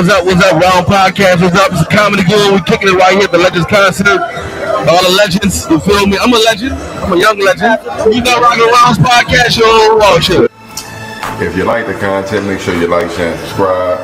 What's up? Round Podcast. What's up? It's a comedy gold. We kicking it right here at the Legends concert. All the legends, you feel me? I'm a legend. I'm a young legend. You got Rockin' Rounds Podcast, yo. Oh, shit. If you like the content, make sure you like, share, and subscribe.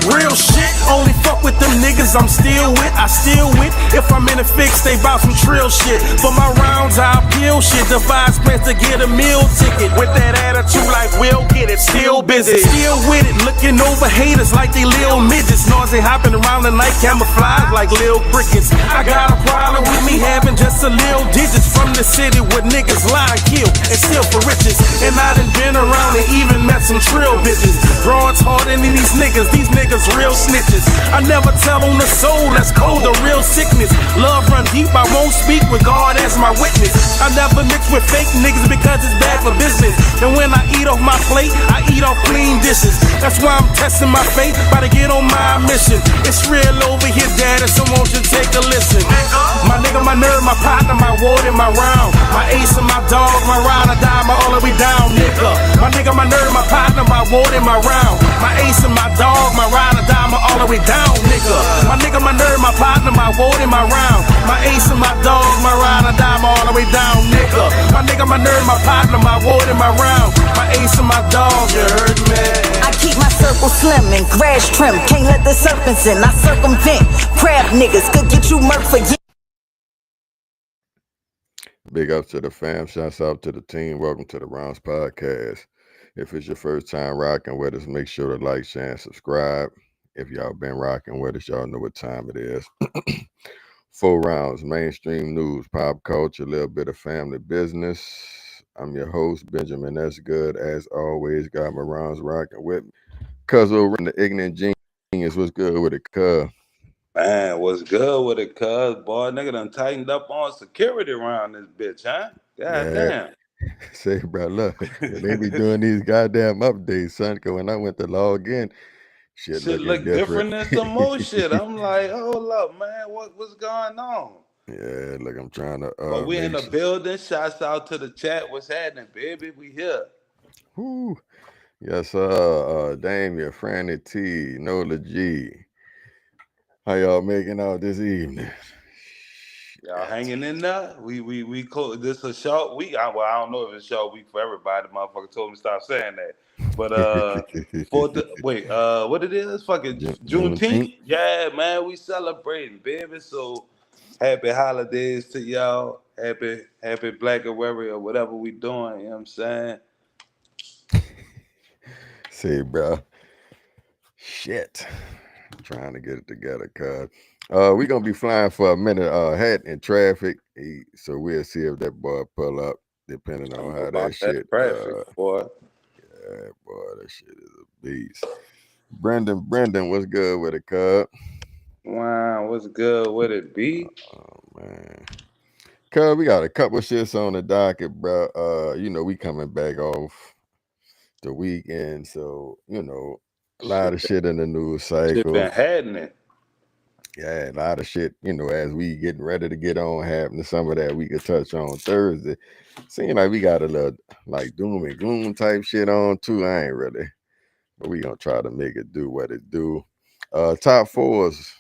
Real shit, only fuck with them niggas I'm still with, I still with. If I'm in a fix, they bout some trill shit. For my rounds, I'll peel shit. Devise plans to get a meal ticket. With that attitude like we'll get it, still busy. Still with it, looking over haters like they lil midgets. Noisy hopping around the night, camouflage like lil crickets. I got a problem with me having just a lil digits. From the city where niggas lie, kill, and steal for riches. And I done been around and even met some trill bitches. Broads harder than these niggas real snitches. I never tell on the soul, that's cold, the real sickness. Love run deep, I won't speak with God as my witness. I never mix with fake niggas because it's bad for business. And when I eat off my plate, I eat off clean dishes. That's why I'm testing my faith, about to get on my mission. It's real over here, daddy, so won't you take a listen. My nigga, my nerve, my partner, my ward, and my round. My ace and my dog, my ride or die, my all the way down, nigga. My nigga, my nerve, my partner, my ward, and my round. My ace and my dog, my ride or die, my all the way down, nigga. My nigga, my nerve, my partner, my ward, and my round. My ace and my dog, my ride or die, my all the way down, nigga. My nigga, my nerve, my partner, my ward, and my round. My ace and my dog, you heard me. I keep my circle slim and grass trim. Can't let the serpents in. I circumvent. Crab niggas could get you murked for Big ups to the fam. Shouts out to the team. Welcome to the Rounds Podcast. If it's your first time rocking with us, make sure to like, share, and subscribe. If y'all been rocking with us, y'all know what time it is. 4 rounds, mainstream news, pop culture, a little bit of family business. I'm your host, Benjamin S. Good. As always, got my rounds rocking with me. Cuz over in the ignorant genius, what's good with it, cuz? Man, what's good with it, cuz? Boy, nigga done tightened up on security around this bitch, huh? God damn. Say, bro, look, they be doing these goddamn updates, son, because when I went to log in, shit look different than some more shit. I'm like, hold up, man, what's going on? Yeah, look, I'm trying to. But we in the building. Shouts out to the chat. What's happening, baby? We here. Woo. Yes, Damien, Franny T, Nola G. How y'all making out this evening? Y'all hanging in there? We close. This a short week. I don't know if it's a short week for everybody. The motherfucker told me to stop saying that. But what it is? Fucking Juneteenth. Yeah, man, we celebrating, baby. So happy holidays to y'all. Happy Black Warrior or whatever we doing. You know what I'm saying? See, bro. Shit. I'm trying to get it together, cuz. We're going to be flying for a minute ahead in traffic. So we'll see if that boy pull up, depending on how that shit. Traffic, boy. Yeah, boy, that shit is a beast. Brendan, what's good with it, cuz? Wow, what's good with it, B? Oh, man. Cuz, we got a couple shits on the docket, bro. We coming back off the weekend, so, a lot of shit in the news cycle. Shit been happening. Yeah, a lot of shit, as we getting ready to get on happening. Some of that we could touch on Thursday. Seems like we got a little like doom and gloom type shit on too. I ain't really. But we gonna try to make it do what it do. Top fours.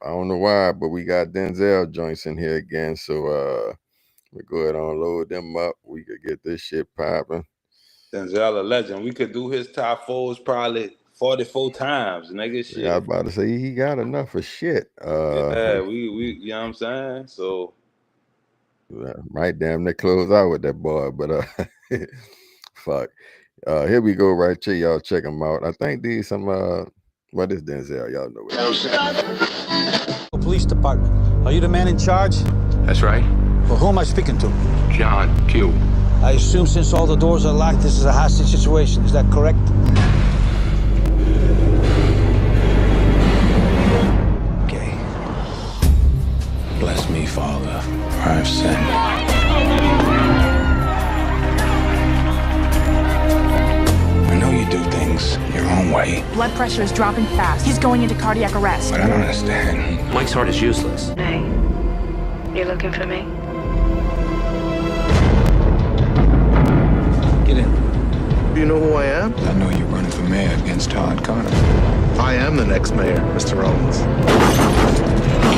I don't know why, but we got Denzel joints in here again. So we go ahead and unload them up. We could get this shit popping. Denzel a legend. We could do his top fours probably 44 times, nigga. Shit. Yeah, I was about to say he got enough of shit. Yeah, we you know what I'm saying? So might damn near close out with that boy, but fuck. Here we go right here. Y'all check him out. I think these some what is Denzel? Y'all know what. Police department. Are you the man in charge? That's right. Well, who am I speaking to? John Q. I assume since all the doors are locked, this is a hostage situation. Is that correct? Okay. Bless me, Father, for I've sinned. I know you do things your own way. Blood pressure is dropping fast. He's going into cardiac arrest. But I don't understand. Mike's heart is useless. Hey, you looking for me? Do you know who I am? I know you're running for mayor against Todd Carter. I am the next mayor, Mr. Rollins.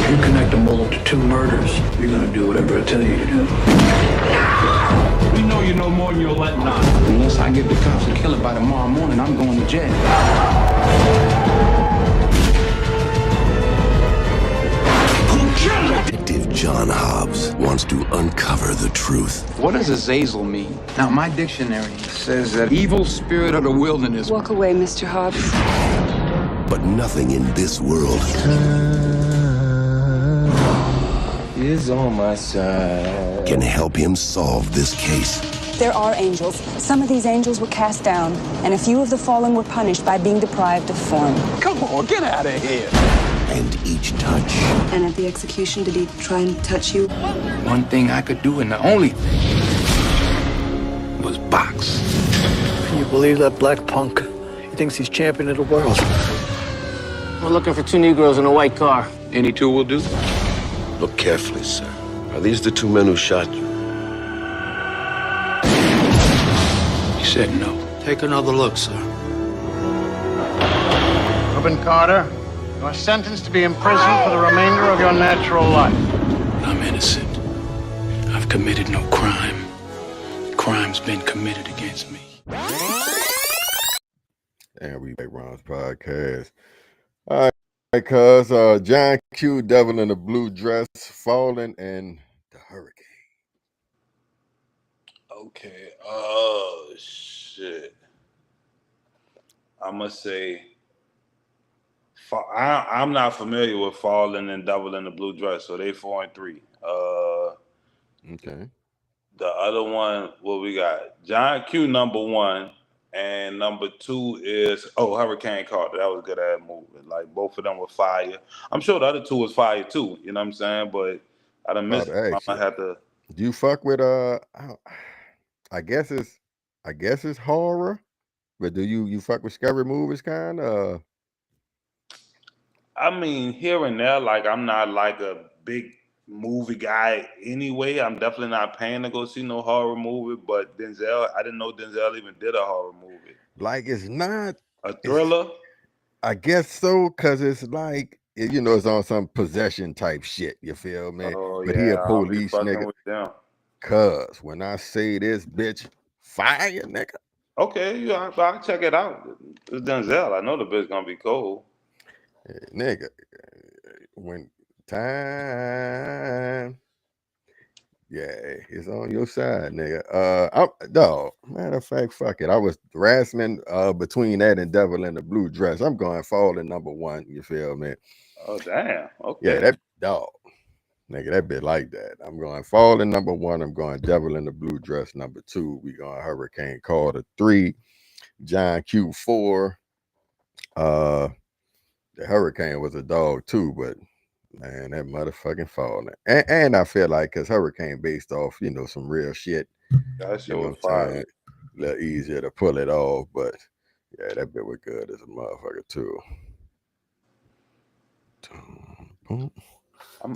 If you connect them all to 2 murders, you're gonna do whatever I tell you to do. We know you know more than you're letting on. Unless I give the cops a killer by tomorrow morning, I'm going to jail. Detective John Hobbs wants to uncover the truth. What does Azazel mean? Now, my dictionary says that evil spirit of the wilderness. Walk away, Mr. Hobbs. But nothing in this world is on my side. Can help him solve this case. There are angels. Some of these angels were cast down, and a few of the fallen were punished by being deprived of form. Come on, get out of here. And each touch. And at the execution, did he try and touch you? One thing I could do, and the only thing, was box. Can you believe that black punk? He thinks he's champion of the world. We're looking for 2 Negroes in a white car. Any 2 will do. Look carefully, sir. Are these the 2 men who shot you? He said no. Take another look, sir. Reuben Carter, you are sentenced to be imprisoned for the remainder of your natural life. I'm innocent. I've committed no crime. Crime's been committed against me. And we make Ron's podcast. All right, cuz John Q, Devil in the Blue Dress, Falling, and the Hurricane. Okay. Oh shit. I'm gonna say. I'm not familiar with Fallen and Devil in the Blue Dress, so they 4 and 3. Okay. The other one, what we got? John Q number 1, and number 2 is Hurricane Carter. That was a good ass movie. Like both of them were fire. I'm sure the other 2 was fire too. You know what I'm saying? But I done missed it. I might have to. Do you fuck with I guess it's horror, but do you fuck with scary movies kind of? I mean, here and there, like I'm not like a big movie guy anyway. I'm definitely not paying to go see no horror movie, but Denzel, I didn't know Denzel even did a horror movie. Like it's not a thriller? I guess so, because it's like, it's on some possession type shit, you feel me? Oh, but yeah, he a police nigga. with them. Cuz when I say this bitch fire, nigga. Okay, yeah, I'll check it out. It's Denzel. I know the bitch gonna be cold. Nigga, when time, it's on your side, nigga. Matter of fact, fuck it. I was wrestling between that and Devil in the Blue Dress. I'm going Falling number 1. You feel me? Oh damn. Okay. Yeah, that dog, nigga, that bit like that. I'm going Falling number 1. I'm going Devil in the Blue Dress number 2. We going Hurricane Carter 3. John Q 4. The Hurricane was a dog too, but man, that motherfucking Falling. And I feel like because Hurricane based off, some real shit. That shit was fire. A little easier to pull it off, but yeah, that bit was good as a motherfucker too.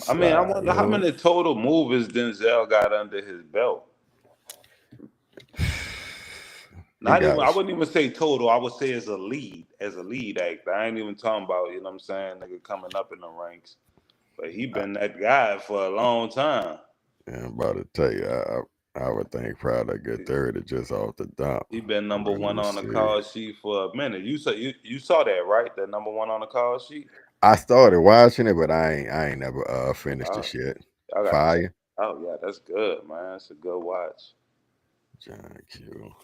I mean, I wonder how many total movies Denzel got under his belt. I wouldn't even say total. I would say as a lead actor. I ain't even talking about, you know what I'm saying, nigga coming up in the ranks. But he been that guy for a long time. Yeah, I'm about to tell you, I would think probably a good 30 just off the dump. He been number 1 on the call sheet for a minute. You saw that, right? That number 1 on the call sheet? I started watching it, but I ain't never finished the shit. Fire. Oh yeah, that's good, man. It's a good watch. John Q.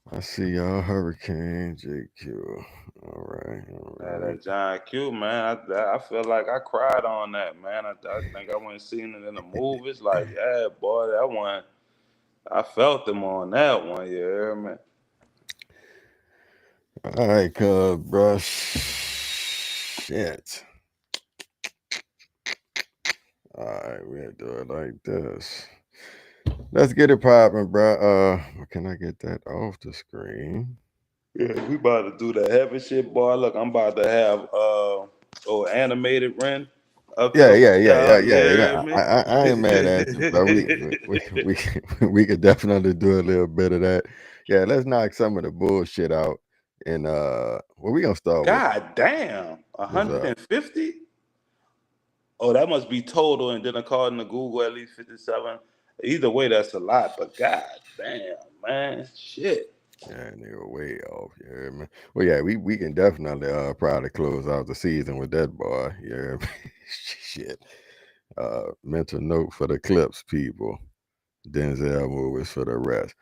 I see y'all. Hurricane JQ. All right. Yeah, that John Q, man. I feel like I cried on that, man. I think I went and seen it in the movies. Like, yeah, boy, that one. I felt them on that one. You hear me? All right, cuz, bro. Shit. All right, we'll do it like this. Let's get it popping, bro. Can I get that off the screen? Yeah, we about to do the heavy shit, boy. Look, I'm about to have animated Ren. Yeah. I ain't mad at you, bro. We could definitely do a little bit of that. Yeah, let's knock some of the bullshit out. And what we gonna start with? God damn, What's up? 150? Oh, that must be total, and then according to Google, at least 57. Either way, that's a lot. But god damn, man, shit. Yeah, nigga, way off. Yeah, man. Well, yeah, we can definitely probably close out the season with that boy. Yeah, shit. Mental note for the Clips people. Denzel movies for the rest.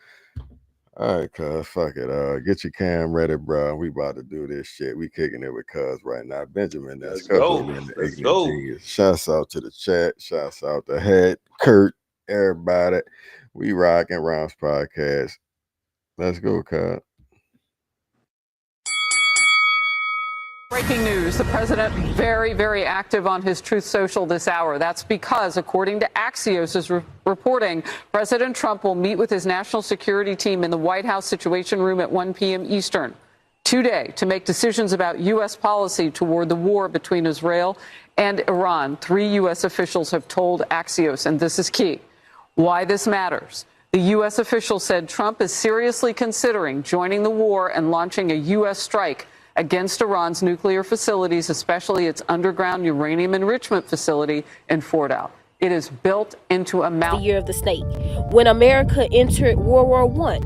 All right, cuz, fuck it. Get your cam ready, bro. We about to do this shit. We kicking it with cuz right now. Benjamin, that's Let's cuz go. over in the Let's ignorant go. genius. Shouts out to the chat. Shouts out to Head, Kurt, everybody. We rocking Rounds Podcast. Let's go, cuz. Breaking news, the president very, very active on his Truth Social this hour. That's because, according to Axios is reporting, President Trump will meet with his national security team in the White House Situation Room at 1 p.m. Eastern today to make decisions about U.S. policy toward the war between Israel and Iran. 3 U.S. officials have told Axios, and this is key, why this matters. The U.S. official said Trump is seriously considering joining the war and launching a U.S. strike against Iran's nuclear facilities, especially its underground uranium enrichment facility in Fordow. It is built into a mountain. The year of the snake, when America entered World War I.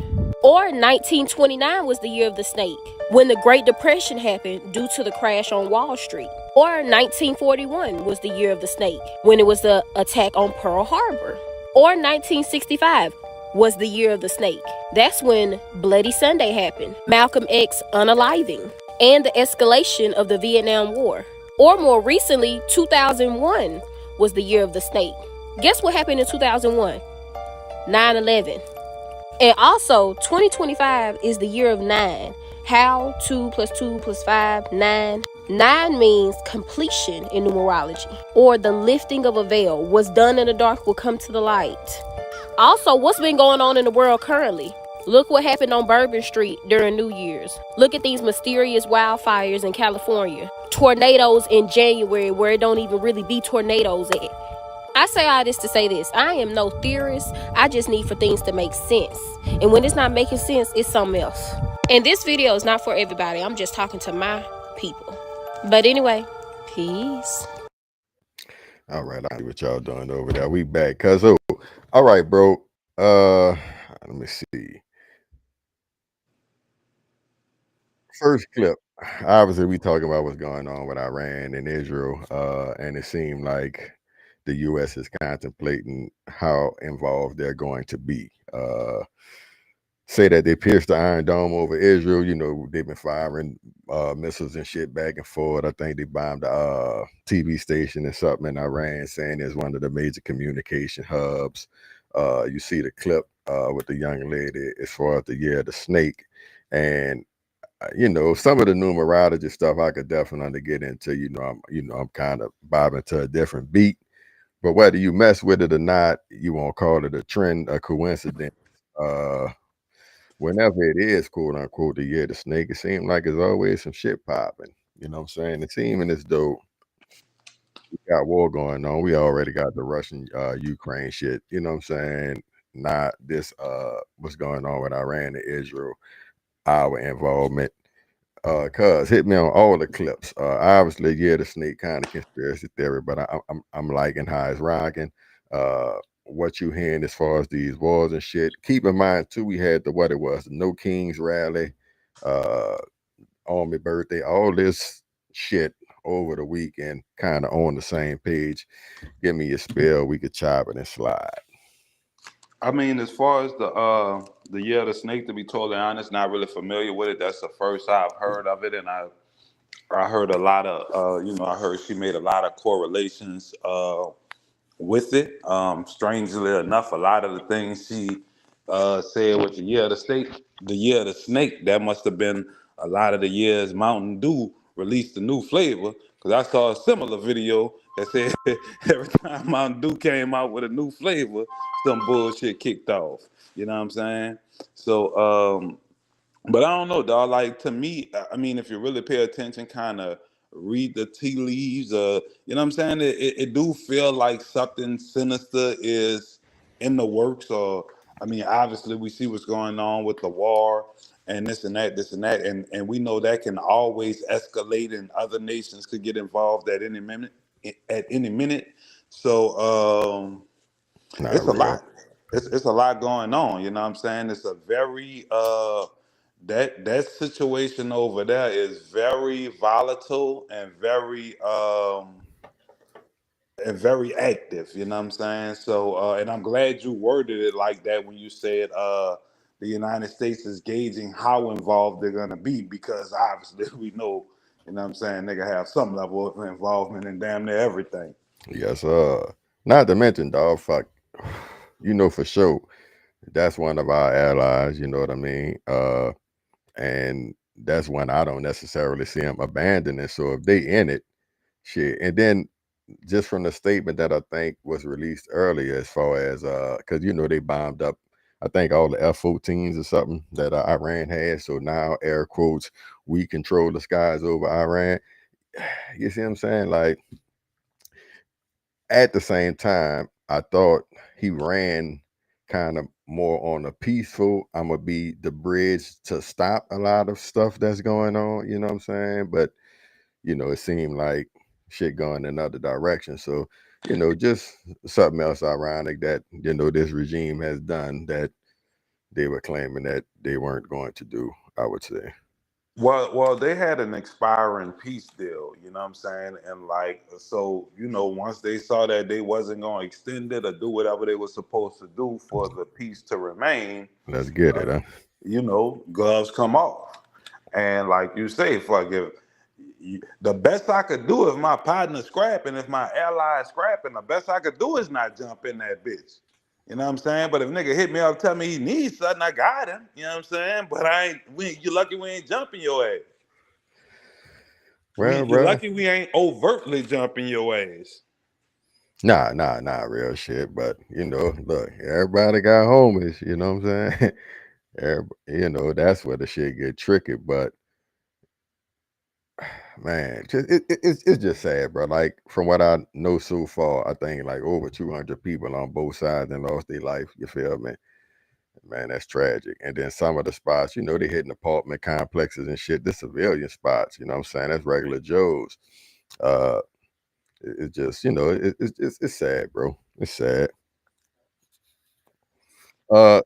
Or 1929 was the year of the snake, when the Great Depression happened due to the crash on Wall Street. Or 1941 was the year of the snake, when it was the attack on Pearl Harbor. Or 1965 was the year of the snake. That's when Bloody Sunday happened, Malcolm X unaliving, and the escalation of the Vietnam War. Or more recently, 2001 was the year of the snake. Guess what happened in 2001? 9/11. And also, 2025 is the year of 9. How? 2 + 2 + 5, 9. 9 means completion in numerology, or the lifting of a veil. What's done in the dark will come to the light. Also, what's been going on in the world currently? Look what happened on Bourbon Street during New Year's. Look at these mysterious wildfires in California. Tornadoes in January where it don't even really be tornadoes at. I say all this to say this. I am no theorist. I just need for things to make sense. And when it's not making sense, it's something else. And this video is not for everybody. I'm just talking to my people. But anyway, peace. All right, I see what y'all doing over there. We back, cuz. Oh, all right, bro. Let me see. First clip. Obviously, we talking about what's going on with Iran and Israel, and it seemed like the U.S. is contemplating how involved they're going to be. Say that they pierced the Iron Dome over Israel. You know, they've been firing missiles and shit back and forth. I think they bombed a TV station or something in Iran, saying it's one of the major communication hubs. You see the clip with the young lady as far as the year of the snake. And you know, some of the numerology stuff I could definitely get into. I'm kind of bobbing to a different beat. But whether you mess with it or not, you won't call it a trend, a coincidence. Whenever it is, quote unquote, the year of the snake, it seems like there's always some shit popping. You know what I'm saying? It seems as though we got war going on. We already got the Russian Ukraine shit. You know what I'm saying? Not this what's going on with Iran and Israel, our involvement. Cuz hit me on all the clips. Obviously, yeah, the snake kind of conspiracy theory, but I'm liking how it's rocking. What you hearing as far as these wars and shit. Keep in mind too, we had the NoKings rally, Army birthday, all this shit over the weekend, kind of on the same page. Give me your spill, we could chop it and slide. I mean, as far as the year of the snake, to be totally honest, not really familiar with it. That's the first I've heard of it, and I heard a lot of I heard she made a lot of correlations with it. Strangely enough, a lot of the things she said with the year of the snake, that must have been a lot of the years Mountain Dew released a new flavor. Because I saw a similar video that said every time Mountain Dew came out with a new flavor, some bullshit kicked off. You know what I'm saying? So, but I don't know, dog. Like, to me, I mean, if you really pay attention, kind of read the tea leaves, you know what I'm saying? It do feel like something sinister is in the works, or I mean, obviously, we see what's going on with the war and this and that, and we know that can always escalate, and other nations could get involved at any minute. At any minute, so Not it's a real. lot. It's a lot going on. You know what I'm saying? It's a very that situation over there is very volatile and very active, you know what I'm saying? So, and I'm glad you worded it like that when you said the United States is gauging how involved they're gonna be, because obviously we know, you know what I'm saying, they gonna have some level of involvement in damn near everything. Yes, not to mention, dog, fuck, you know for sure that's one of our allies. You know what I mean? And that's one I don't necessarily see them abandoning. So if they in it, shit, and then just from the statement that I think was released earlier, as far as because you know they bombed up, I think all the F-14s or something that Iran had. So now, air quotes, we control the skies over Iran. You see what I'm saying? Like, at the same time, I thought he ran kind of more on a peaceful, I'm gonna be the bridge to stop a lot of stuff that's going on. You know what I'm saying? But you know, it seemed like shit going another direction. So, you know, just something else ironic that, you know, this regime has done that they were claiming that they weren't going to do, I would say. Well, they had an expiring peace deal, you know what I'm saying? And like, so, you know, once they saw that they wasn't going to extend it or do whatever they were supposed to do for the peace to remain, Let's get it, huh? you know, gloves come off. And like you say, fuck, if the best I could do if my partner's scrapping, if my ally is scrapping, the best I could do is not jump in that bitch. You know what I'm saying? But if nigga hit me up, tell me he needs something, I got him. You know what I'm saying? But you lucky we ain't jumping your ass. Well, You're bro, lucky we ain't overtly jumping your ass. nah, real shit. But, you know, look, everybody got homies, you know what I'm saying? You know, that's where the shit get tricky. But, man, it's just sad, bro. Like, from what I know so far, I think like over 200 people on both sides and lost their life. You feel me? Man, that's tragic. And then some of the spots, you know, they hitting apartment complexes and shit. The civilian spots, you know what I'm saying? That's regular Joes. Uh, it's just, you know, it's sad, bro. It's sad.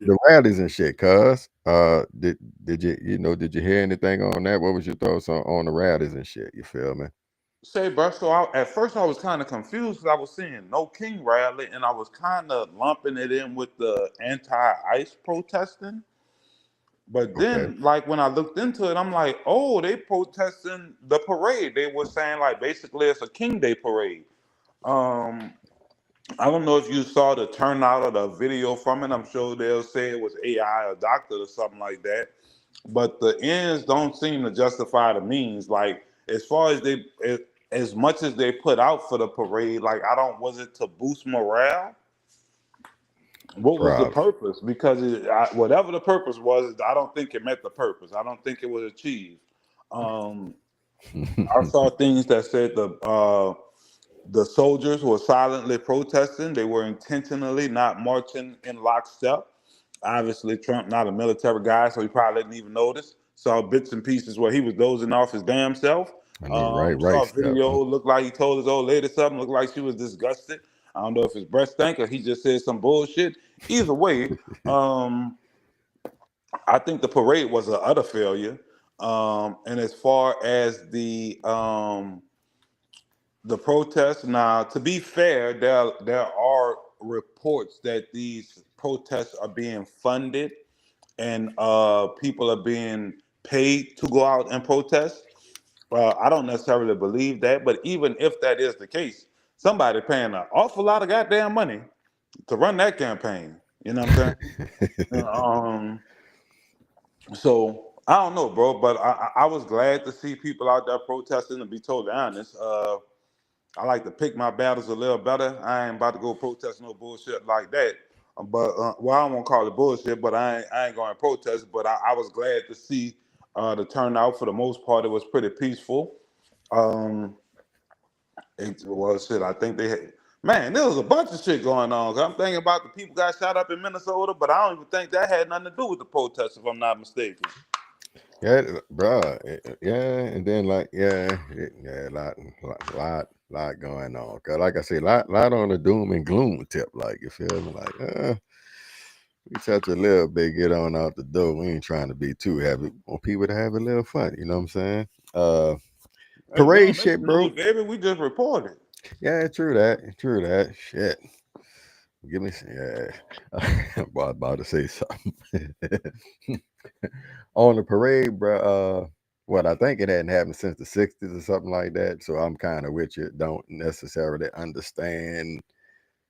The rallies and shit, cuz. Did did you hear anything on that? What was your thoughts on the rallies and shit? You feel me? Say, bro, so at first I was kind of confused because I was seeing No King rally and I was kind of lumping it in with the anti-ICE protesting. But Okay. then, like, when I looked into it, I'm like, oh, they protesting the parade. They were saying, like, basically it's a King Day parade. Um, I don't know if you saw the turnout of the video from it. I'm sure they'll say it was AI or doctor or something like that. But the ends don't seem to justify the means. Like, as far as as much as they put out for the parade, like, I don't, was it to boost morale? What was the Props. purpose? Because whatever the purpose was, I don't think it met the purpose. I don't think it was achieved. Um, I saw things that said the soldiers were silently protesting. They were intentionally not marching in lockstep. Obviously, Trump not a military guy, so he probably didn't even notice. Saw bits and pieces where he was dozing off his damn self. I know, right Saw a step, video, huh? looked like he told his old lady something, looked like she was disgusted. I don't know if his breast stank or he just said some bullshit. Either way, um, I think the parade was an utter failure. And as far as the protests, now to be fair, there are reports that these protests are being funded and people are being paid to go out and protest. I don't necessarily believe that, but even if that is the case, somebody paying an awful lot of goddamn money to run that campaign. You know what I'm saying? So I don't know, bro, but I was glad to see people out there protesting. To be totally honest, I like to pick my battles a little better. I ain't about to go protest no bullshit like that. But well, I won't call it bullshit, but I ain't going to protest. But I was glad to see the turnout. For the most part, it was pretty peaceful. Well, shit, I think Man, there was a bunch of shit going on. 'Cause I'm thinking about the people got shot up in Minnesota, but I don't even think that had nothing to do with the protests, if I'm not mistaken. Yeah, bro. Yeah, and then like a lot going on. Cause like I say, lot on the doom and gloom tip. Like you feel me? Like we touch a little bit, get on out the door. We ain't trying to be too heavy. We want people to have a little fun. You know what I'm saying? Hey, we Parade don't make shit, the bro. news, baby. We just report it. Yeah, true that. True that. Shit. Give me some. Yeah. I'm about to say something. On the parade, bro. What I think it hadn't happened since the 60s or something like that. So I'm kind of with you. Don't necessarily understand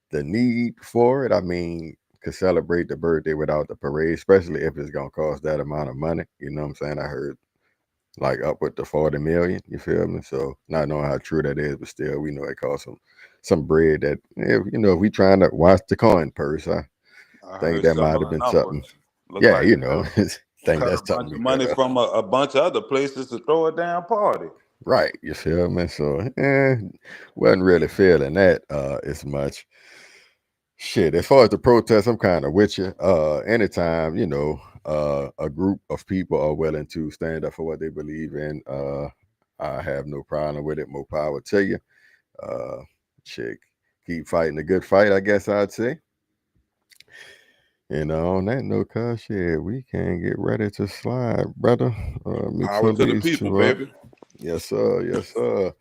the need for it. I mean, could celebrate the birthday without the parade, especially if it's gonna cost that amount of money. You know what I'm saying? I heard like upward to 40 million. You feel me? So not knowing how true that is, but still, we know it costs some bread. That if we trying to watch the coin purse, I I think heard that might have similar been numbers. something. Look Yeah, like they think cut a that's bunch something of we money could. from a bunch of other places to throw a damn party. Right, you feel me? So, wasn't really feeling that as much. Shit, as far as the protest, I'm kind of with you. Anytime, a group of people are willing to stand up for what they believe in, I have no problem with it. More power to you. Uh, shit, keep fighting a good fight, I guess I'd say. On that note, cuz shit, we can get ready to slide, brother. Mix Power one of to the these people, two up. baby. Yes, sir. Yes, sir.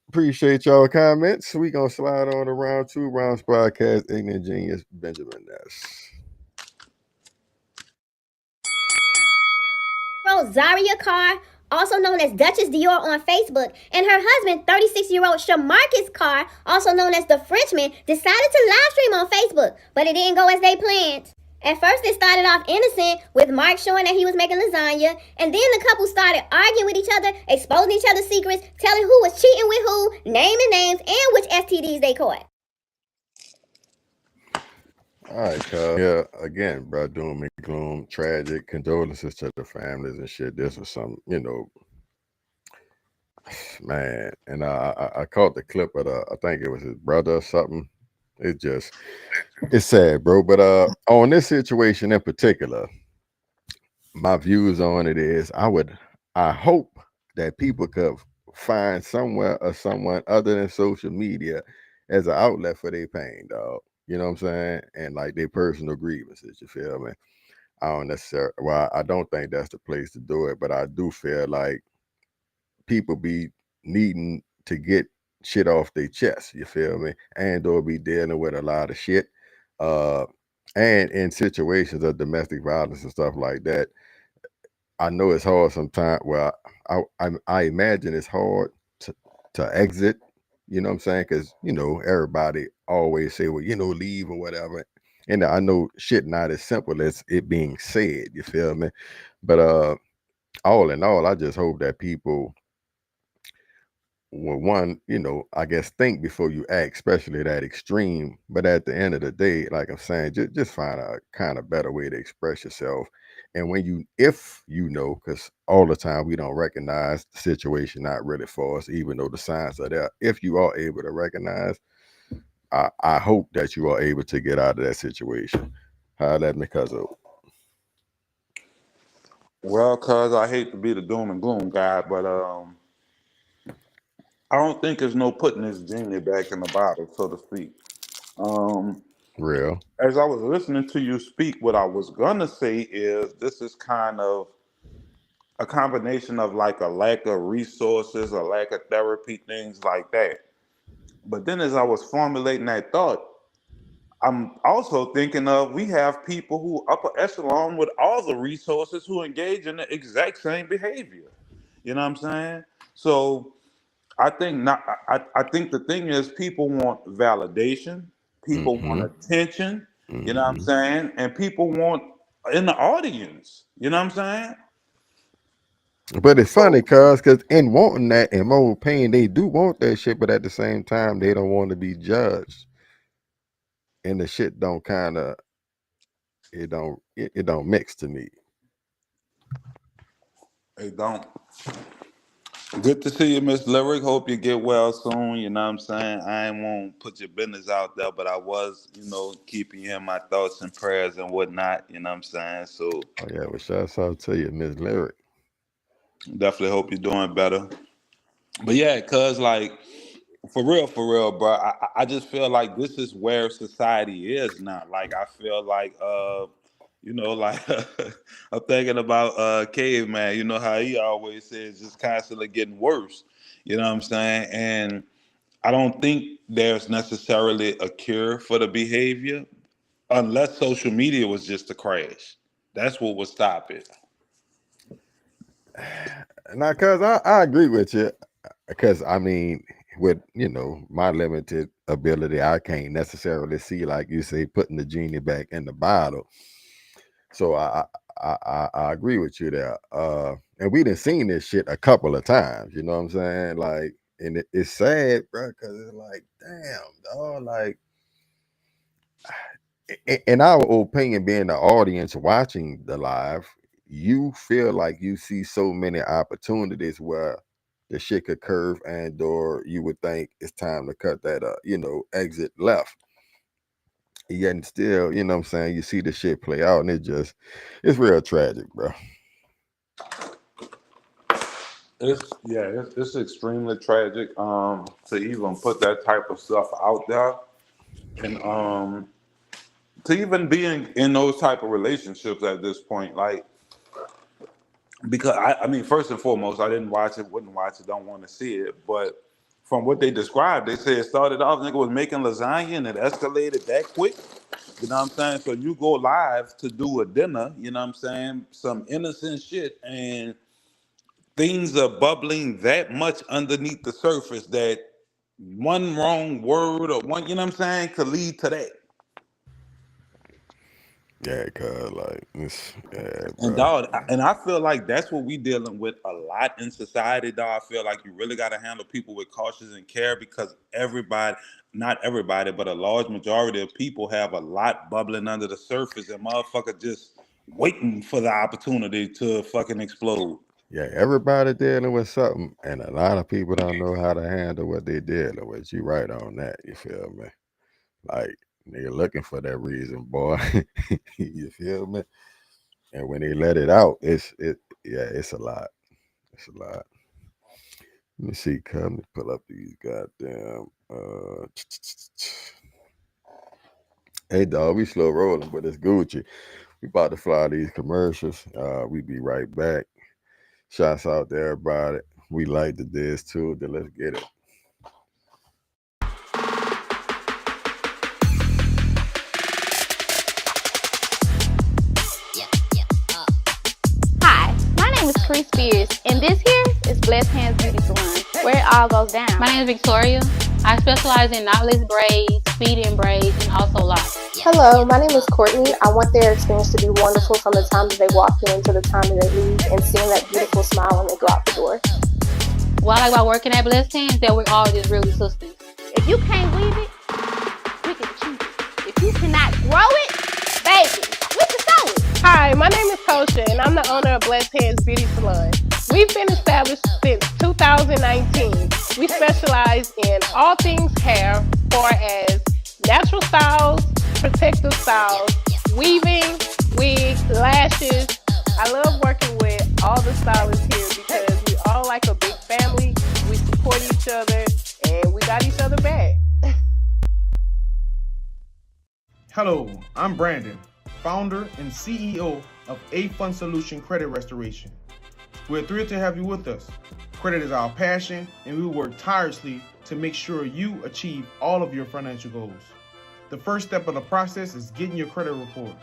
Appreciate y'all comments. We gonna slide on to round 2, Rounds Podcast, Ignorant Genius, Benjamin Ness. Zaria Carr, also known as Duchess Dior on Facebook, and her husband, 36-year-old Shamarcus Carr, also known as the Frenchman, decided to live stream on Facebook, but it didn't go as they planned. At first, it started off innocent, with Mark showing that he was making lasagna, and then the couple started arguing with each other, exposing each other's secrets, telling who was cheating with who, naming names, and which STDs they caught. All right, cuz. Yeah, again, bro, doom and gloom, tragic, condolences to the families and shit. This was some, man. And I caught the clip of I think it was his brother or something. It's sad, bro. But on this situation in particular, my views on it is I hope that people could find somewhere or someone other than social media as an outlet for their pain, dog. You know what I'm saying? And like their personal grievances, you feel me? I don't think that's the place to do it, but I do feel like people be needing to get shit off their chest, you feel me? And or be dealing with a lot of shit. And in situations of domestic violence and stuff like that, I know it's hard sometimes. Well, I imagine it's hard to exit. You know what I'm saying? Because everybody always say, well, leave or whatever. And I know shit not as simple as it being said. You feel me? But all in all, I just hope that people, well, one, I guess think before you act, especially that extreme. But at the end of the day, like I'm saying, just find a kind of better way to express yourself. And if because all the time we don't recognize the situation not really for us, even though the signs are there. If you are able to recognize, I hope that you are able to get out of that situation. How that because of. Well, cuz I hate to be the doom and gloom guy, but I don't think there's no putting this genie back in the bottle, so to speak. Real. As I was listening to you speak, what I was gonna say is this is kind of a combination of like a lack of resources, a lack of therapy, things like that. But then as I was formulating that thought, I'm also thinking of we have people who upper echelon with all the resources who engage in the exact same behavior. You know what I'm saying? So I think not. I think the thing is people want validation, people want Mm-hmm. attention. You know what I'm Mm-hmm. saying? And people want in the audience. You know what I'm saying? But it's funny, So because in wanting that and more pain, they do want that shit, but at the same time, they don't want to be judged. And the shit don't kind of it don't mix to me. they don't. Good to see you, Miss Lyric. Hope you get well soon. You know what I'm saying? I ain't won't put your business out there, but I was, keeping you in my thoughts and prayers and whatnot. You know what I'm saying? So Oh yeah, well, shouts out to you, Miss Lyric. definitely hope you're doing better. But yeah, cause like for real, bro. I just feel like this is where society is now. Like I feel like like I'm thinking about caveman, you know how he always says just constantly getting worse. You know what I'm saying? And I don't think there's necessarily a cure for the behavior unless social media was just a crash. That's what would stop it. Now, cuz I agree with you. Because I mean, with my limited ability, I can't necessarily see, like you say, putting the genie back in the bottle. So I agree with you there. And we done seen this shit a couple of times. You know what I'm saying? Like, and it's sad, bro, because it's like, damn, dog, like. In our opinion, being the audience watching the live, you feel like you see so many opportunities where the shit could curve, and or you would think it's time to cut that exit left. Yet still, you know what I'm saying, you see the shit play out, and it's real tragic, bro. It's extremely tragic to even put that type of stuff out there, and to even be in those type of relationships at this point, like, because I mean, first and foremost, I didn't watch it, wouldn't watch it, don't want to see it, but from what they described, they said it started off, nigga was making lasagna and it escalated that quick. You know what I'm saying? So you go live to do a dinner, you know what I'm saying? Some innocent shit, and things are bubbling that much underneath the surface that one wrong word or one, you know what I'm saying, could lead to that. Yeah, cause like it's And bro. dog, and I feel like that's what we dealing with a lot in society, dog. I feel like you really got to handle people with caution and care because everybody, not everybody, but a large majority of people have a lot bubbling under the surface, and motherfucker just waiting for the opportunity to fucking explode. Yeah, everybody dealing with something, and a lot of people don't know how to handle what they dealing with. You right on that. You feel me? Like they're looking for that reason, boy. You feel me? And when they let it out, it's a lot. It's a lot. Let me see. Come to pull up these goddamn. Hey, dog, we slow rolling, but it's Gucci. We about to fly these commercials. We be right back. Shouts out to everybody. We like the this too. Then let's get it. Hi, my name is Chris Spears, and this here is Blessed Hands Beauty Salon, where it all goes down. My name is Victoria. I specialize in knotless braids, feed-in braids, and also locks. Hello, my name is Courtney. I want their experience to be wonderful from the time that they walk in to the time that they leave, and seeing that beautiful smile when they go out the door. What I like about working at Blessed Hands is that we're all just really sisters. If you can't weave it, we can keep it. If you cannot grow it, baby, we can sew it. Hi, my name is Kosha, and I'm the owner of Blessed Hands Beauty Salon. We've been established since 2019. We specialize in all things hair, far as natural styles, protective styles, weaving, wigs, lashes. I love working with all the stylists here because we all like a big family. We support each other, and we got each other back. Hello, I'm Brandon, founder and CEO of A Fund Solution Credit Restoration. We're thrilled to have you with us. Credit is our passion, and we work tirelessly to make sure you achieve all of your financial goals. The first step of the process is getting your credit report.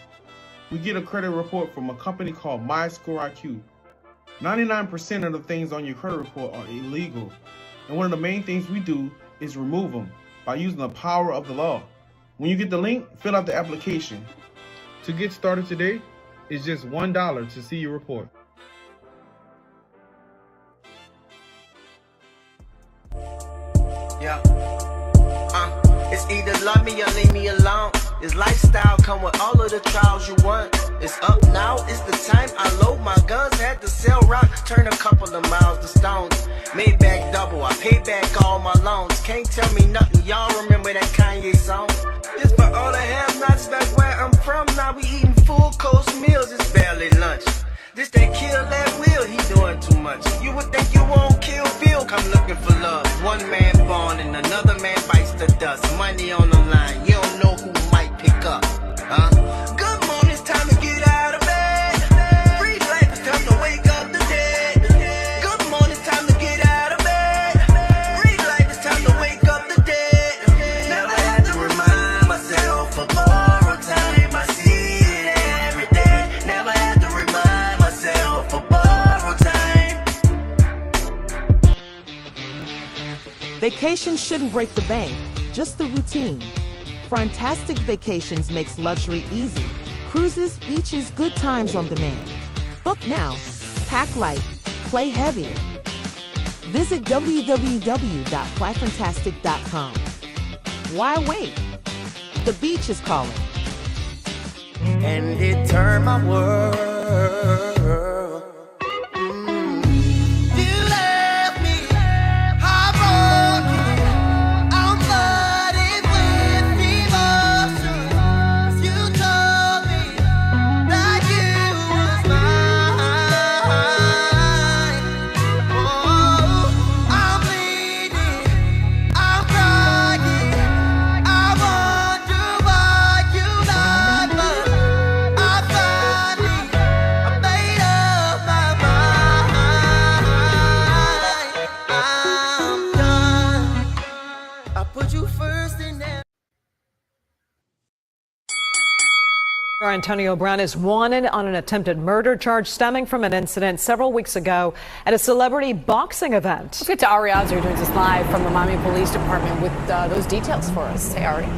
We get a credit report from a company called MyScoreIQ. 99% of the things on your credit report are illegal, and one of the main things we do is remove them by using the power of the law. When you get the link, fill out the application. To get started today, it's just $1 to see your report. Yeah. It's either love me or leave me alone. His lifestyle come with all of the trials you want. It's up now, it's the time I load my guns. Had to sell rock, turn a couple of miles to stones. Made back double, I paid back all my loans. Can't tell me nothing, y'all remember that Kanye song? This for all the have-nots back where I'm from. Now we eating full course meals, it's barely lunch. This that kill that will, he doing too much. You would think you won't kill Bill, come looking for love. One man born and another man bites the dust. Money on the line, you don't know who might pick up. Good morning, it's time to get out of bed. Free life, it's time to wake up the dead. Good morning, it's time to get out of bed. Free life, it's time to wake up the dead. Never had to remind myself of borrowed time. I see it every day. Never had to remind myself of borrowed time. Vacation shouldn't break the bank, just the routine. Fantastic Vacations makes luxury easy. Cruises, beaches, good times on demand. Book now. Pack light. Play heavier. Visit www.flyfantastic.com. Why wait? The beach is calling. And it turned my world. You left me heartbroken. I'm flooded with emotions. You told me that you was mine. Oh, I'm bleeding, I'm crying. I wonder why you lied, but I finally made up my mind. I'm done. I put you first in that. Antonio Brown is wanted on an attempted murder charge stemming from an incident several weeks ago at a celebrity boxing event. Let's get to Ari Odzer, who joins us live from the Miami Police Department with those details for us. Hey, Ari.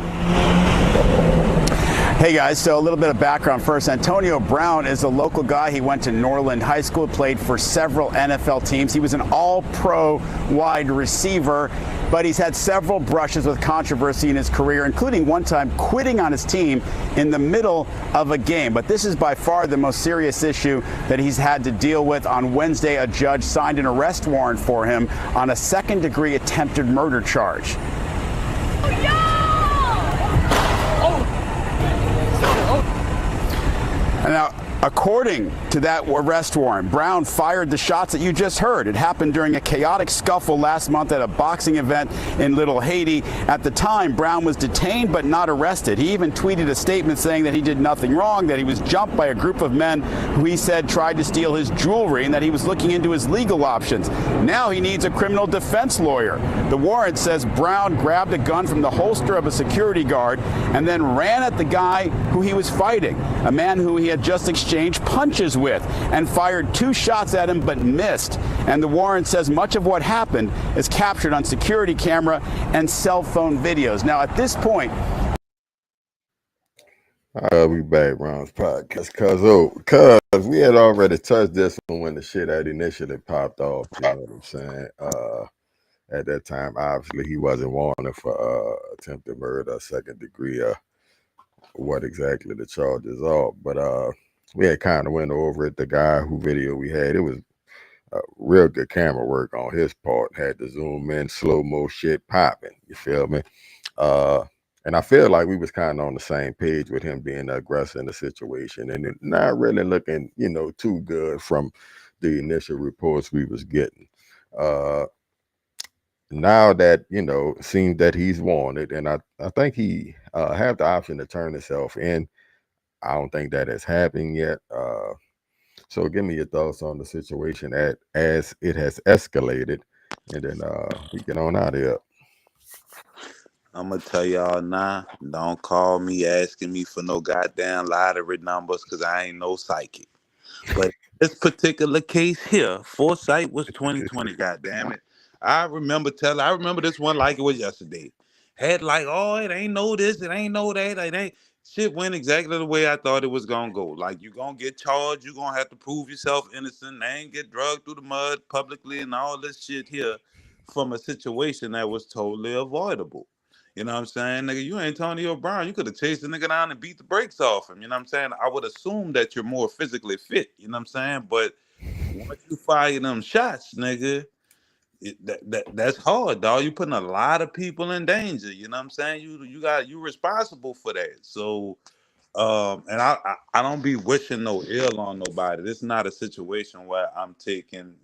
Hey guys, so a little bit of background first. Antonio Brown is a local guy. He went to Norland High School, played for several NFL teams. He was an all-pro wide receiver, but he's had several brushes with controversy in his career, including one time quitting on his team in the middle of a game. But this is by far the most serious issue that he's had to deal with. On Wednesday, a judge signed an arrest warrant for him on a second-degree attempted murder charge. Now, according to that arrest warrant, Brown fired the shots that you just heard. It happened during a chaotic scuffle last month at a boxing event in Little Haiti. At the time, Brown was detained but not arrested. He even tweeted a statement saying that he did nothing wrong, that he was jumped by a group of men who he said tried to steal his jewelry, and that he was looking into his legal options. Now he needs a criminal defense lawyer. The warrant says Brown grabbed a gun from the holster of a security guard and then ran at the guy who he was fighting, a man who he had just exchanged punches with, and fired 2 shots at him but missed. And the warrant says much of what happened is captured on security camera and cell phone videos. Now at this point, we back, Ron's podcast, cause we had already touched this one when the shit had initially popped off. You know what I'm saying? At that time, obviously he wasn't wanted for attempted murder, second degree, what exactly the charges are. But we had kind of went over it. The guy who video we had, it was real good camera work on his part. Had to zoom in, slow-mo shit popping. You feel me? And I feel like we was kind of on the same page with him being the aggressor in the situation, and it not really looking, you know, too good from the initial reports we was getting. Now that, you know, seems that he's wanted, and I think he have the option to turn himself in. I don't think that has happened yet. So give me your thoughts on the situation as it has escalated, and then we get on out of here. I'm gonna tell y'all now, don't call me asking me for no goddamn lottery numbers, because I ain't no psychic. But this particular case here, foresight was 2020, goddamn it. I remember this one like it was yesterday. Had like, oh, it ain't no this, it ain't no that, it ain't. Shit went exactly the way I thought it was gonna go. Like, you gonna get charged, you gonna have to prove yourself innocent, and get drugged through the mud publicly and all this shit here from a situation that was totally avoidable. You know what I'm saying? Nigga, you Antonio Brown. You could have chased the nigga down and beat the brakes off him. You know what I'm saying? I would assume that you're more physically fit. You know what I'm saying? But once you fire them shots, nigga, that's hard, dog. You putting a lot of people in danger. You know what I'm saying? You responsible for that. So and I don't be wishing no ill on nobody. This is not a situation where I'm taking,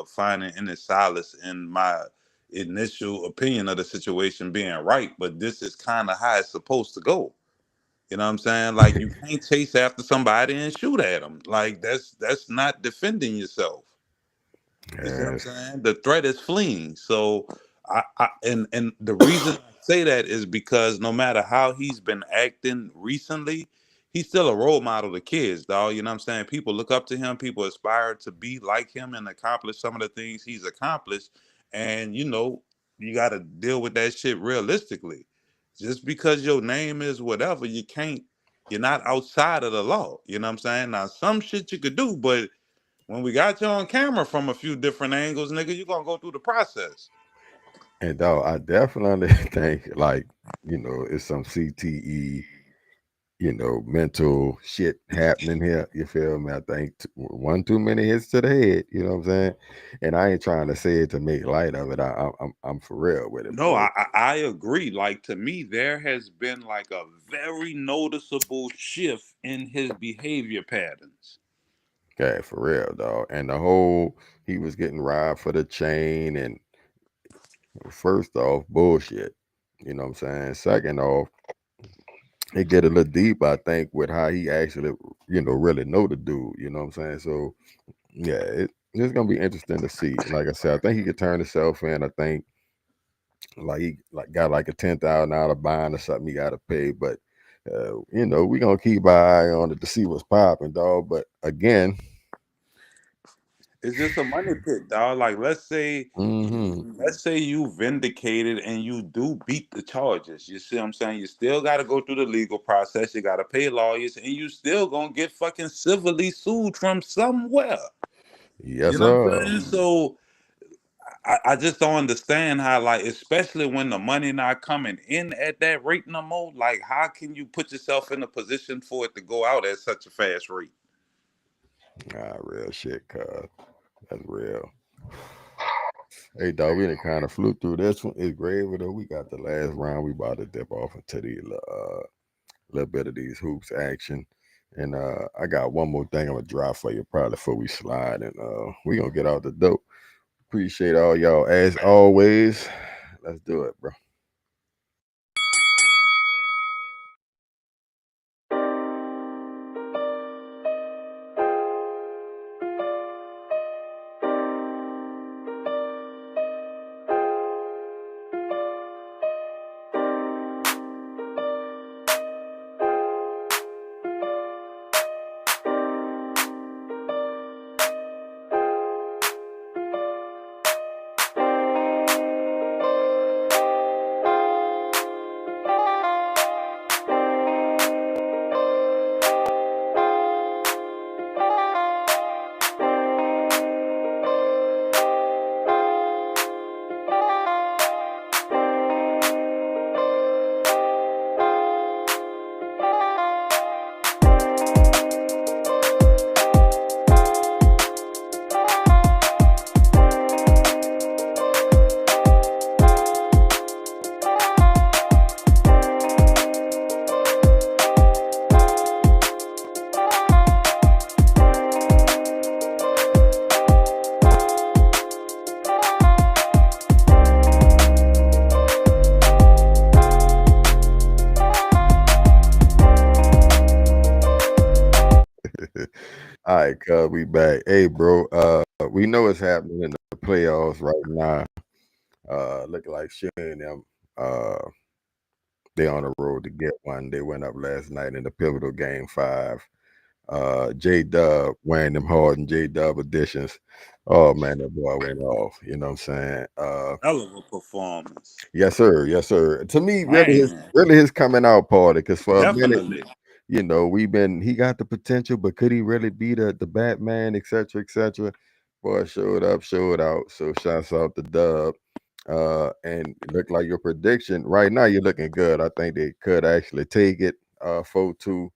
finding any solace in my initial opinion of the situation being right, but this is kind of how it's supposed to go. You know what I'm saying? Like you can't chase after somebody and shoot at them. Like that's not defending yourself. You see what I'm Yes. saying? The threat is fleeing. So and the reason I say that is because no matter how he's been acting recently, he's still a role model to kids, dog. You know what I'm saying? People look up to him, people aspire to be like him and accomplish some of the things he's accomplished. And you gotta deal with that shit realistically. Just because your name is whatever, you're not outside of the law. You know what I'm saying? Now some shit you could do, but when we got you on camera from a few different angles, nigga, you gonna go through the process. And dog, I definitely think like, it's some CTE, mental shit happening here. You feel me? I think one too many hits to the head. You know what I'm saying? And I ain't trying to say it to make light of it. I'm for real with it, No, bro. I agree. Like to me, there has been like a very noticeable shift in his behavior patterns. Okay, for real, dog. And the whole he was getting robbed for the chain, and first off, bullshit. You know what I'm saying? Second off, it get a little deep, I think, with how he actually, really know the dude. You know what I'm saying? So yeah, it's gonna be interesting to see. Like I said, I think he could turn himself in. I think like he got like a $10,000 bond or something he got to pay, but we gonna keep our eye on it to see what's popping, dog. But again, It's just a money pit, dog. Like let's say you vindicated and you do beat the charges. You see what I'm saying? You still got to go through the legal process. You got to pay lawyers, and you still gonna get fucking civilly sued from somewhere. yes, You know what sir. I'm saying? So I just don't understand how, like, especially when the money not coming in at that rate no more. Like, how can you put yourself in a position for it to go out at such a fast rate? Real shit, cuz that's real. Hey, dog, we done kind of flew through this one. It's gravy though. We got the last round. We about to dip off into the little bit of these hoops action. And I got one more thing I'm gonna drop for you probably before we slide, and we gonna get out the dope. Appreciate all y'all as always. Let's do it, bro. All right, cuz we back. Hey, bro. We know it's happening in the playoffs right now. Looking like Shane and them. They on the road to get one. They went up last night in the pivotal game 5. J Dub wearing them hard and J Dub editions. Oh man, that boy went off. You know what I'm saying? Hell of a performance. Yes, sir. Yes, sir. To me, Man, really his coming out party. Because for a minute, definitely. he got the potential, but could he really be the Batman, etc., etc.? Boy, showed up, showed out. So shouts out to Dub. And look like your prediction right now. You're looking good. I think they could actually take it. 4-2.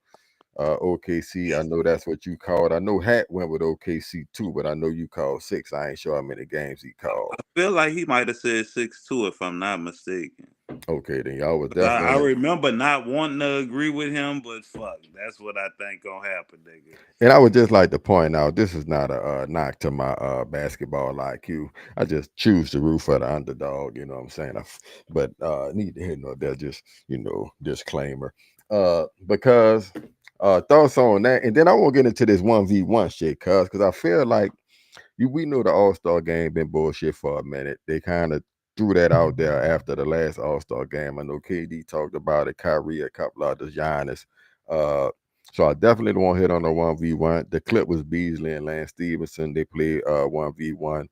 OKC. I know that's what you called. I know Hat went with OKC too, but I know you called 6. I ain't sure how many games he called. I feel like he might have said 6-2 if I'm not mistaken. Okay, then y'all was 'Cause I definitely. remember not wanting to agree with him, but fuck, that's what I think gonna happen, nigga. And I would just like to point out, this is not a knock to my basketball IQ. I just choose to root for the underdog. You know what I'm saying? But need to hear no that just disclaimer. Because thoughts on that, and then I won't get into this 1v1 shit, because I feel like we know the All-Star game been bullshit for a minute. They kind of threw that out there after the last All-Star game. I know KD talked about it, Kyrie, a couple others, Giannis. Uh, so I definitely don't want to hit on the 1v1. The clip was Beasley and Lance Stevenson. They played 1v1.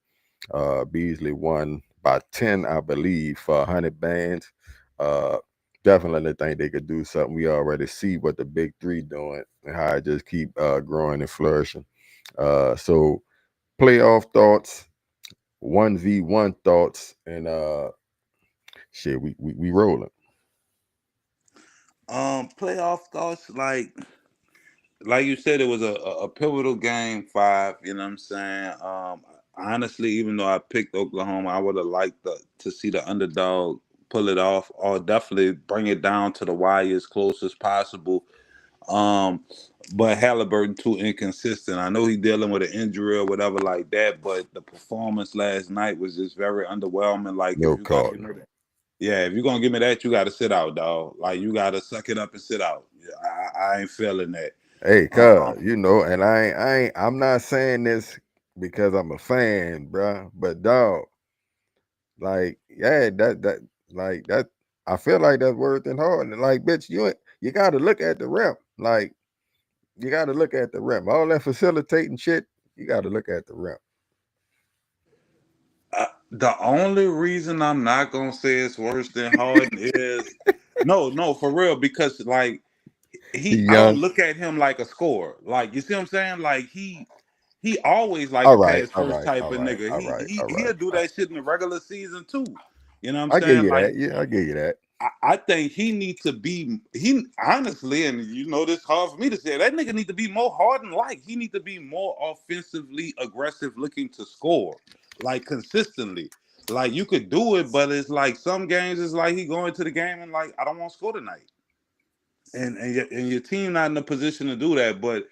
Beasley won by 10, I believe, for 100 bands. Definitely think they could do something. We already see what the big three doing and how it just keep growing and flourishing. So playoff thoughts, 1v1 thoughts, and shit, we rolling. Playoff thoughts, like you said, it was a pivotal game 5. You know what I'm saying? Honestly, even though I picked Oklahoma, I would have liked to see the underdog pull it off, or definitely bring it down to the wire as close as possible. Um, but Halliburton too inconsistent. I know he's dealing with an injury or whatever like that, but the performance last night was just very underwhelming. Like if No you're gonna give call. me that, yeah, if you're gonna give me that, you got to sit out, dog. Like you got to suck it up and sit out. Yeah, I ain't feeling that. Hey, Um, cuz, and I'm not saying this because I'm a fan, bruh, but dog, like, yeah, that, I feel like that's worth and hard. And like, bitch, you got to look at the rim. Like, you got to look at the rim. All that facilitating shit, you got to look at the rim. the only reason I'm not gonna say it's worse than Harden is no, for real, because like He I don't young. look at him like a scorer. Like you see what I'm saying? Like he always like All a right, pass all first right, type all of right, nigga. all He right, he all right. he'll do that shit in the regular season too. You know what I'm I give saying? you Like that. Yeah, I give you that. I think he needs to be he honestly, and you know this hard for me to say, that nigga need to be more Harden like. He need to be more offensively aggressive, looking to score like consistently. Like you could do it, but it's like some games it's like he going to the game and like I don't want to score tonight, and your team not in a position to do that. But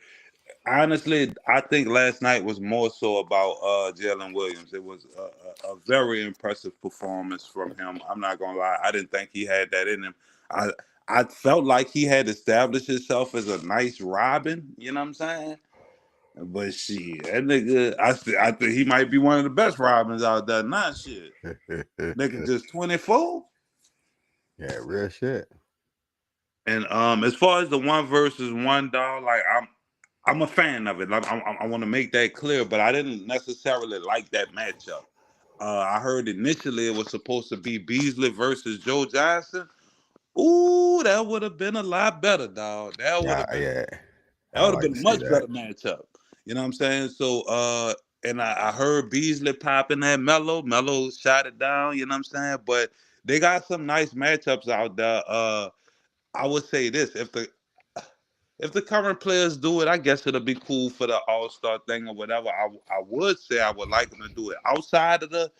honestly, I think last night was more so about Jalen Williams. It was a very impressive performance from him. I'm not gonna lie, I didn't think he had that in him. I I felt like he had established himself as a nice Robin. You know what I'm saying? But shit, that nigga, I think he might be one of the best Robins out there. Not shit, nigga, just 24. Yeah, real shit. And as far as the 1 versus 1, dog, like I'm a fan of it. Like, I want to make that clear, but I didn't necessarily like that matchup. I heard initially it was supposed to be Beasley versus Joe Johnson. Ooh, that would have been a lot better, dog. Yeah, yeah. That I would have like been to a see much that. better matchup. You know what I'm saying? So, and I heard Beasley popping that Mello. Mello shot it down. You know what I'm saying? But they got some nice matchups out there. I would say this: if the current players do it, I guess it'll be cool for the All Star thing or whatever. I would say I would like them to do it outside of the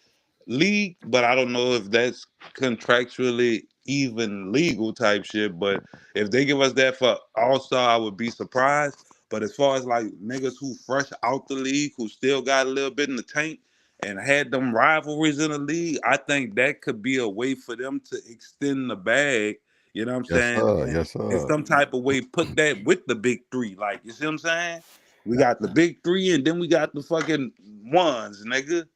league, but I don't know if that's contractually even legal type shit. But if they give us that for All Star, I would be surprised. But as far as like niggas who fresh out the league, who still got a little bit in the tank and had them rivalries in the league, I think that could be a way for them to extend the bag. You know what I'm Yes, saying? sir. And Yes, in sir. some type of way, put that with the big three. Like, you see what I'm saying? We got the big three, and then we got the fucking ones, nigga.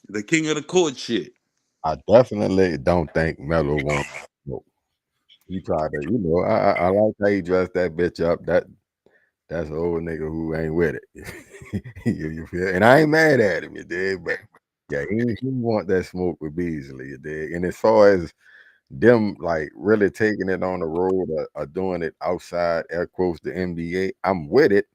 The king of the court shit. I definitely don't think Melo won't smoke. He tried to, I like how he dressed that bitch up. That's an old nigga who ain't with it. you feel? And I ain't mad at him, you dig? But yeah, he want that smoke with Beasley, you dig? And as far as them like really taking it on the road or doing it outside, air quotes, the NBA, I'm with it.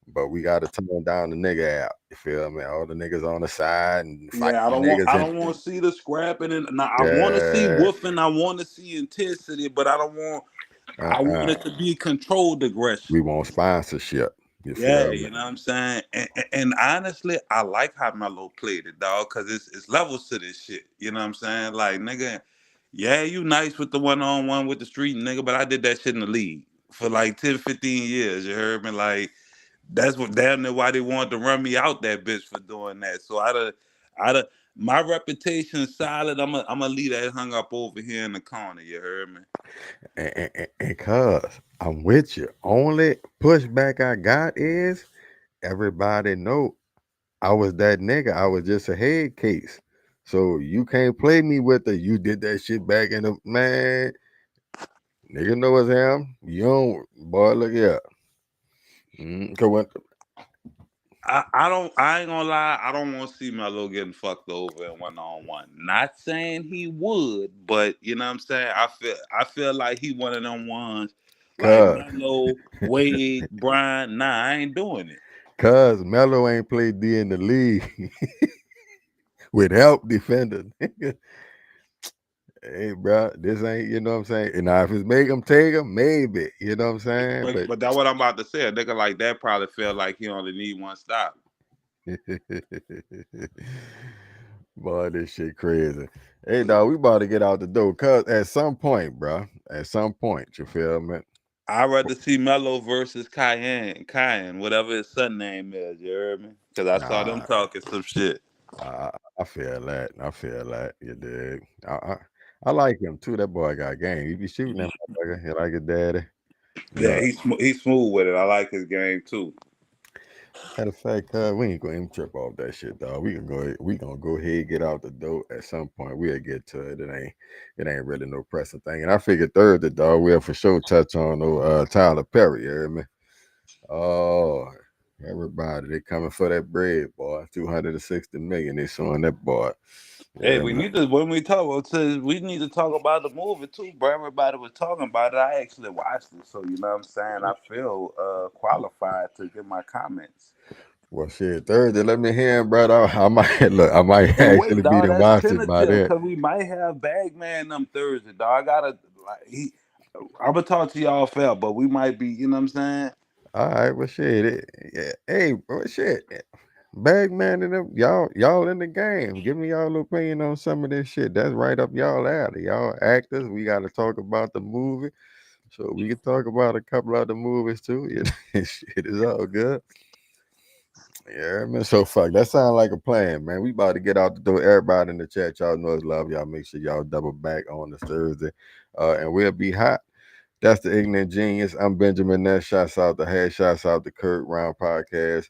But we got to tone down the nigga out. You feel me? All the niggas on the side and fighting Yeah, niggas. I don't want to see the scrapping, and now I want to see Yeah. woofing. I want to see intensity, but I don't want. I want it to be controlled aggression. We want sponsorship. You Yeah, feel me? you know what I'm saying. And honestly, I like how Melo played it, dog, because it's levels to this shit. You know what I'm saying? Like, nigga, yeah, you nice with the one-on-one with the street nigga, but I did that shit in the league for like 10, 15 years. You heard me? Like, that's what damn near why they wanted to run me out that bitch for doing that. So I'd my reputation solid. I'm gonna leave that hung up over here in the corner. You heard me? And cuz I'm with you. Only pushback I got is everybody know I was that nigga. I was just a head case. So you can't play me with the you did that shit back in the man. Nigga know it's him. You don't boy look here. Cause when I ain't gonna lie, I don't want to see Melo getting fucked over in one-on-one. Not saying he would, but you know what I'm saying? I feel like he one of them ones like cuz Melo, Wade, Brian. Nah, I ain't doing it. cuz Melo ain't played D in the league with help defender. Hey, bro, this ain't, you know what I'm saying? And now if it's make him take him, maybe, you know what I'm saying? But that's what I'm about to say. A nigga like that probably feel like he only need one stop. Boy, this shit crazy. Hey, dog, we about to get out the door. Cuz at some point, bro, at some point, you feel me? I'd rather see Melo versus Cayenne, whatever his son name is. You heard me? Because I saw them Nah, talking some shit. I feel that. I feel that. You dig? I like him too. That boy got game. He be shooting that motherfucker. He like his daddy. Yeah, Yeah. he's smooth with it. I like his game too. Matter of fact, we ain't gonna even trip off that shit, dog. We gonna go ahead and get out the door at some point. We'll get to it. It ain't really no pressing thing. And I figured Thursday, dog, we'll for sure touch on Tyler Perry, you hear me? Oh, everybody, they coming for that bread, boy. 260 million. They showing that boy. Hey, Yeah, we man. need to when we talk we need to talk about the movie too, bro. Everybody was talking about it. I actually watched it, so you know what I'm saying. I feel qualified to give my comments. Well, shit, Thursday, let me hear him, brother. I might look. I might And wait, actually be dog, to that's watch it by tentative then. because we might have Bagman them Thursday, dog. I gotta like I'm gonna talk to y'all fair, but we might be, you know what I'm saying. All right, well, shit. Yeah, hey, well, shit. Bagman and them, y'all in the game. Give me y'all opinion on some of this shit. That's right up y'all alley. Y'all actors, we got to talk about the movie, so we can talk about a couple other movies too. Shit is all good. Yeah, man. So fuck. That sound like a plan, man. We about to get out the door. Everybody in the chat, y'all know it's love. Y'all make sure y'all double back on this Thursday, and we'll be hot. That's the Ignorant Genius. I'm Benjamin Ness. Shouts out to Head. Shouts out to Kurt Round Podcast.